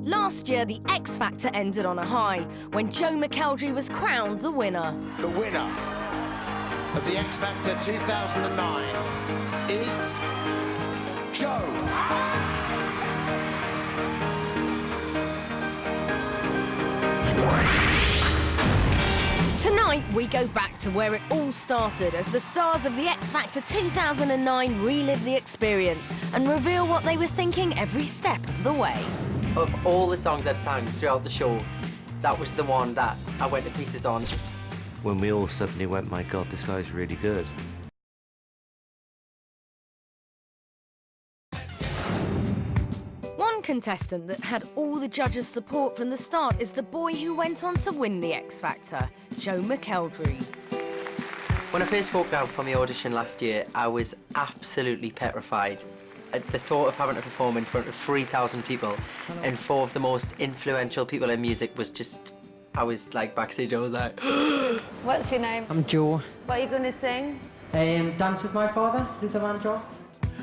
Last year, the X Factor ended on a high when Joe McElderry was crowned the winner. The winner of the X Factor 2009 is Joe. Tonight, we go back to where it all started as the stars of the X Factor 2009 relive the experience and reveal what they were thinking every step of the way. Of all the songs I'd sang throughout the show, that was the one that I went to pieces on. When we all suddenly went, my God, this guy's really good. One contestant that had all the judges' support from the start is the boy who went on to win the X Factor, Joe McElderry. When I first walked out from the audition last year, I was absolutely petrified. The thought of having to perform in front of 3,000 people and 4 of the most influential people in music was just, I was like backstage, I was like... What's your name? I'm Joe. What are you going to sing? Dance with My Father, Luther Vandross.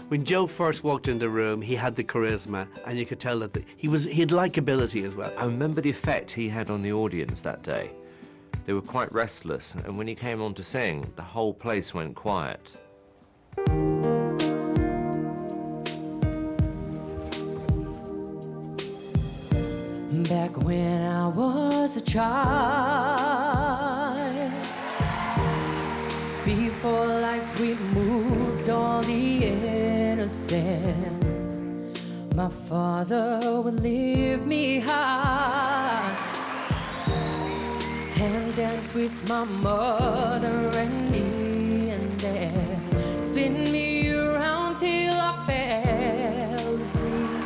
When Joe first walked in the room, he had the charisma, and you could tell that he had likability as well. I remember the effect he had on the audience that day. They were quite restless, and when he came on to sing, the whole place went quiet. Back when I was a child, before life we moved all the innocence, my father would lift me high and dance with my mother and me, and then spin me around till I fell asleep.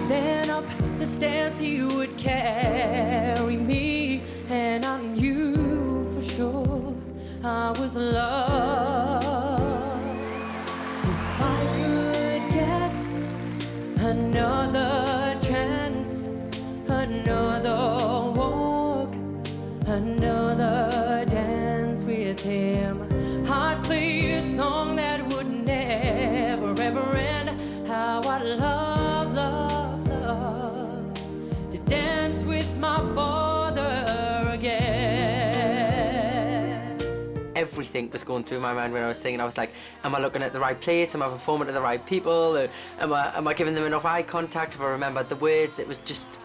Then up the stairs he would carry me, and I knew for sure I was loved. If I could get another chance, another walk, another dance with him, I'd play a song that would never ever end. How I love, love, love to dance with my father again. Everything was going through my mind when I was singing. I was like, am I looking at the right place? Am I performing to the right people? Am I giving them enough eye contact? Have I remembered the words? It was just,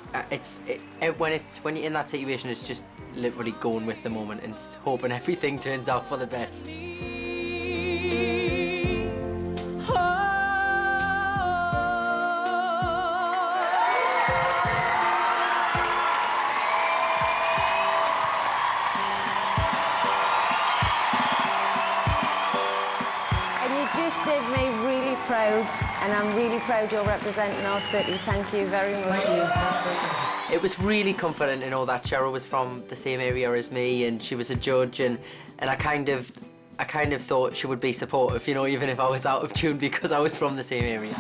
when you're in that situation, it's just literally going with the moment and hoping everything turns out for the best. Did me really proud, and I'm really proud you're representing our city. Thank you very much. It was really comforting to know that Cheryl was from the same area as me, and she was a judge, and I kind of thought she would be supportive, you know, even if I was out of tune, because I was from the same area.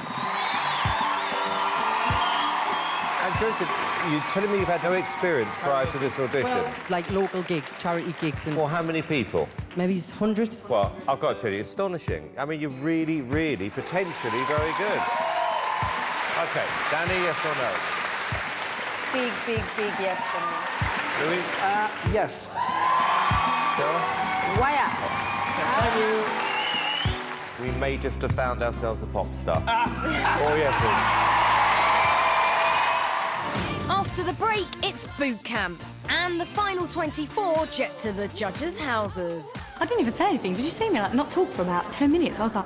And Joseph, you're telling me you've had no experience prior to this audition? Well, like local gigs, charity gigs, and... Well, how many people? Maybe 100. Well, I've got to tell you, it's astonishing. I mean, you're really, really, potentially very good. OK, Danny, yes or no? Big, big, big yes from me. Louis? Yes. Sarah? Wire. Thank you. We may just have found ourselves a pop star. All yeses. After the break, it's boot camp, and the final 24 jet to the judges' houses. I didn't even say anything. Did you see me not talk for about 10 minutes? I was like...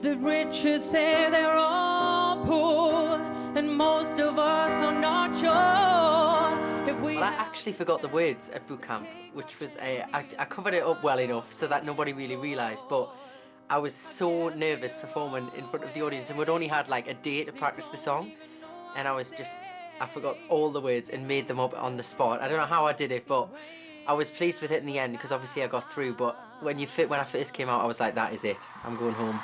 The riches say they're all poor, and most of us are not sure if we... Well, I actually forgot the words at boot camp, which was, I covered it up well enough so that nobody really realised, but I was so nervous performing in front of the audience, and we'd only had like a day to practice the song, and I forgot all the words and made them up on the spot. I don't know how I did it, but I was pleased with it in the end, because obviously I got through, but when I first came out, I was like, that is it, I'm going home.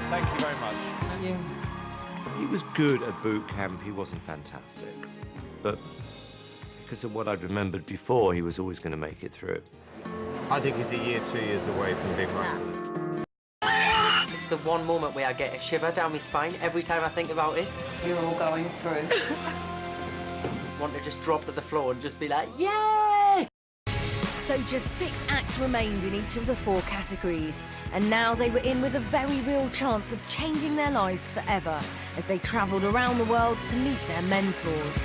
Thank you very much. Thank you. He was good at boot camp, he wasn't fantastic. But because of what I'd remembered before, he was always going to make it through. I think he's a year, 2 years away from being right. It's the one moment where I get a shiver down my spine every time I think about it. You're all going through. Want to just drop to the floor and just be like, yay! So just 6 acts remained in each of the 4 categories, and now they were in with a very real chance of changing their lives forever as they travelled around the world to meet their mentors.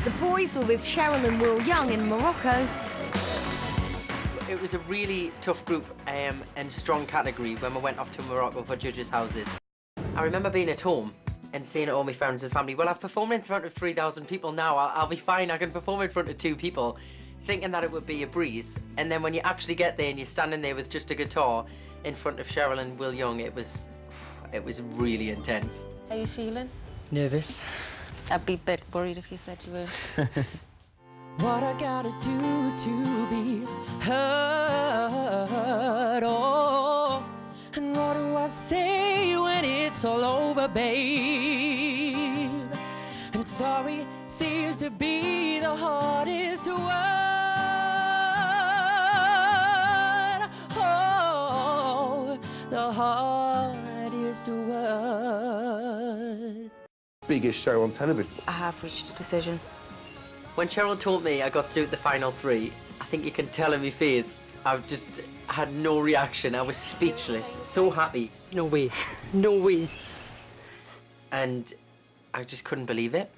The boys were with Cheryl and Will Young in Morocco. It was a really tough group and strong category when we went off to Morocco for judges' houses. I remember being at home and saying to all my friends and family, well, I've performed in front of 3,000 people now, I'll be fine, I can perform in front of 2 people, thinking that it would be a breeze. And then when you actually get there and you're standing there with just a guitar in front of Cheryl and Will Young, it was really intense. How are you feeling? Nervous. I'd be a bit worried if you said you were. What I gotta do to be heard, oh, and what do I say when it's all over, babe? And sorry seems to be the hardest word, oh, the hardest word. Biggest show on television. I have reached a decision. When Cheryl told me I got through the final 3, I think you can tell in my face, I had no reaction. I was speechless, so happy. No way, no way. And I just couldn't believe it.